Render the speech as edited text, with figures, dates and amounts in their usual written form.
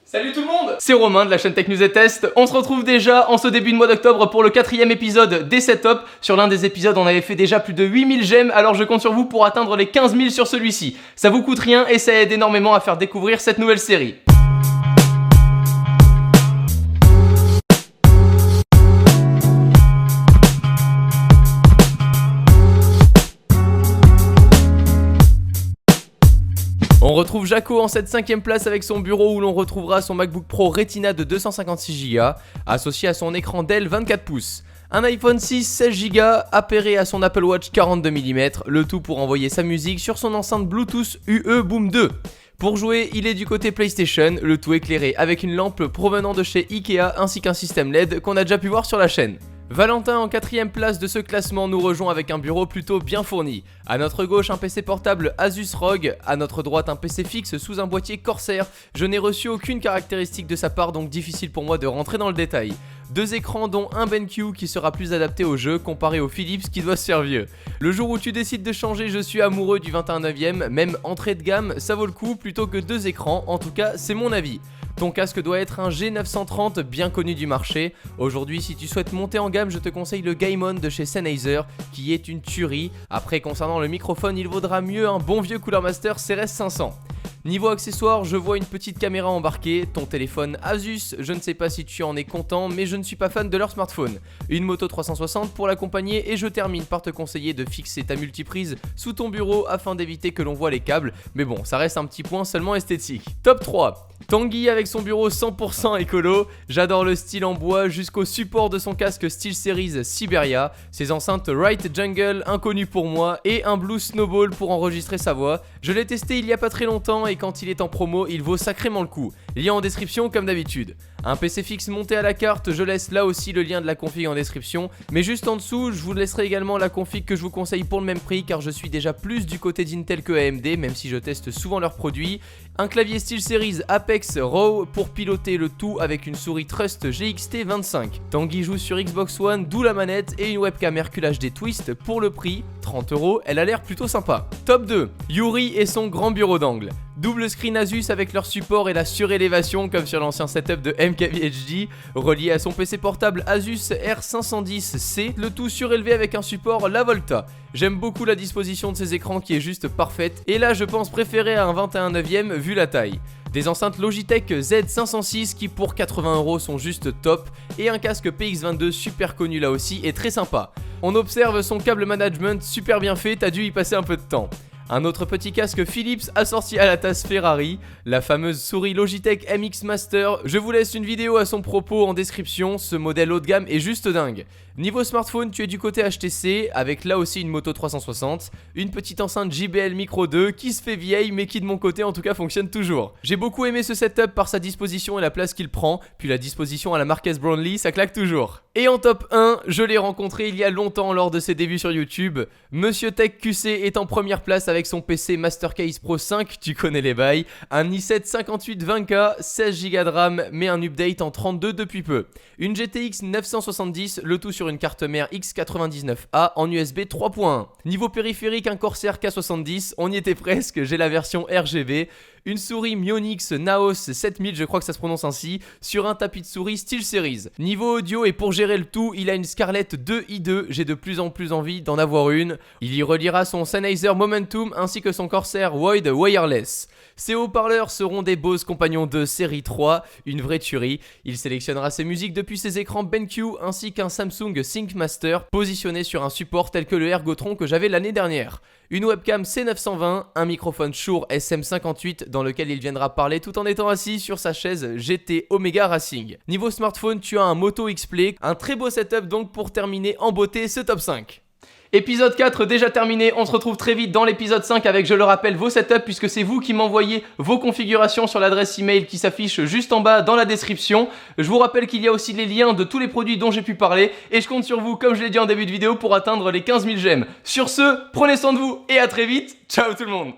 Salut tout le monde, c'est Romain de la chaîne Tech News et Test. On se retrouve déjà en ce début de mois d'octobre pour le 4e épisode des setups. Sur l'un des épisodes, on avait fait déjà plus de 8000 j'aime, alors je compte sur vous pour atteindre les 15 000 sur celui-ci. Ça vous coûte rien et ça aide énormément à faire découvrir cette nouvelle série. On retrouve Jaco en cette 5ème place avec son bureau où l'on retrouvera son MacBook Pro Retina de 256Go associé à son écran Dell 24 pouces. Un iPhone 6 16Go appairé à son Apple Watch 42 mm, le tout pour envoyer sa musique sur son enceinte Bluetooth UE Boom 2. Pour jouer, il est du côté PlayStation, le tout éclairé avec une lampe provenant de chez Ikea ainsi qu'un système LED qu'on a déjà pu voir sur la chaîne. Valentin en 4ème place de ce classement nous rejoint avec un bureau plutôt bien fourni. À notre gauche un PC portable Asus ROG, à notre droite un PC fixe sous un boîtier Corsair. Je n'ai reçu aucune caractéristique de sa part donc difficile pour moi de rentrer dans le détail. 2 écrans dont un BenQ qui sera plus adapté au jeu comparé au Philips qui doit se faire vieux. Le jour où tu décides de changer, je suis amoureux du 21/9ème, même entrée de gamme, ça vaut le coup plutôt que 2 écrans, en tout cas c'est mon avis. Ton casque doit être un G930 bien connu du marché. Aujourd'hui, si tu souhaites monter en gamme, je te conseille le Gaimon de chez Sennheiser qui est une tuerie. Après, concernant le microphone, il vaudra mieux un bon vieux Cooler Master CRS500. Niveau accessoires, je vois une petite caméra embarquée, ton téléphone Asus, je ne sais pas si tu en es content, mais je ne suis pas fan de leur smartphone. Une moto 360 pour l'accompagner et je termine par te conseiller de fixer ta multiprise sous ton bureau afin d'éviter que l'on voit les câbles, mais bon, ça reste un petit point seulement esthétique. Top 3. Tanguy avec son bureau 100% écolo, j'adore le style en bois jusqu'au support de son casque SteelSeries Siberia, ses enceintes Right Jungle inconnues pour moi et un Blue Snowball pour enregistrer sa voix. Je l'ai testé il y a pas très longtemps et quand il est en promo, il vaut sacrément le coup. Lien en description comme d'habitude. Un PC fixe monté à la carte, je laisse là aussi le lien de la config en description, mais juste en dessous, je vous laisserai également la config que je vous conseille pour le même prix car je suis déjà plus du côté d'Intel que AMD, même si je teste souvent leurs produits. Un clavier SteelSeries Apex Raw pour piloter le tout avec une souris Trust GXT25. Tanguy joue sur Xbox One, d'où la manette et une webcam Hercule HD Twist pour le prix, 30€, elle a l'air plutôt sympa. Top 2, Yuri et son grand bureau d'angle. Double screen Asus avec leur support et la surélévation comme sur l'ancien setup de MKBHD, relié à son PC portable Asus R510C, le tout surélevé avec un support La Volta. J'aime beaucoup la disposition de ces écrans qui est juste parfaite, et là je pense préférer à un 21/9ème vu la taille. Des enceintes Logitech Z506 qui pour 80€ sont juste top, et un casque PX22 super connu là aussi et très sympa. On observe son câble management super bien fait, t'as dû y passer un peu de temps. Un autre petit casque Philips assorti à la tasse Ferrari, la fameuse souris Logitech MX Master, je vous laisse une vidéo à son propos en description, ce modèle haut de gamme est juste dingue. Niveau smartphone, tu es du côté HTC, avec là aussi une moto 360, une petite enceinte JBL Micro 2 qui se fait vieille mais qui de mon côté en tout cas fonctionne toujours. J'ai beaucoup aimé ce setup par sa disposition et la place qu'il prend, puis la disposition à la Marques Brownlee, ça claque toujours. Et en top 1, je l'ai rencontré il y a longtemps lors de ses débuts sur YouTube, Monsieur Tech QC est en première place avec son PC Mastercase Pro 5, tu connais les bails, un i7 5820K, 16Go de RAM mais un update en 32 depuis peu. Une GTX 970, le tout sur une carte mère X99A en USB 3.1. Niveau périphérique, un Corsair K70, on y était presque, j'ai la version RGB. Une souris Myonix Naos 7000, je crois que ça se prononce ainsi, sur un tapis de souris SteelSeries. Niveau audio et pour gérer le tout, il a une Scarlett 2i2, j'ai de plus en plus envie d'en avoir une. Il y reliera son Sennheiser Momentum ainsi que son Corsair Void Wireless. Ses haut-parleurs seront des Bose Compagnon 2 série 3, une vraie tuerie. Il sélectionnera ses musiques depuis ses écrans BenQ ainsi qu'un Samsung SyncMaster positionné sur un support tel que le Ergotron que j'avais l'année dernière. Une webcam C920, un microphone Shure SM58 dans lequel il viendra parler tout en étant assis sur sa chaise GT Omega Racing. Niveau smartphone, tu as un Moto X-Play, un très beau setup donc pour terminer en beauté ce top 5. Épisode 4 déjà terminé, on se retrouve très vite dans l'épisode 5 avec, je le rappelle, vos setups puisque c'est vous qui m'envoyez vos configurations sur l'adresse email qui s'affiche juste en bas dans la description. Je vous rappelle qu'il y a aussi les liens de tous les produits dont j'ai pu parler et je compte sur vous, comme je l'ai dit en début de vidéo, pour atteindre les 15 000 j'aime. Sur ce, prenez soin de vous et à très vite, ciao tout le monde.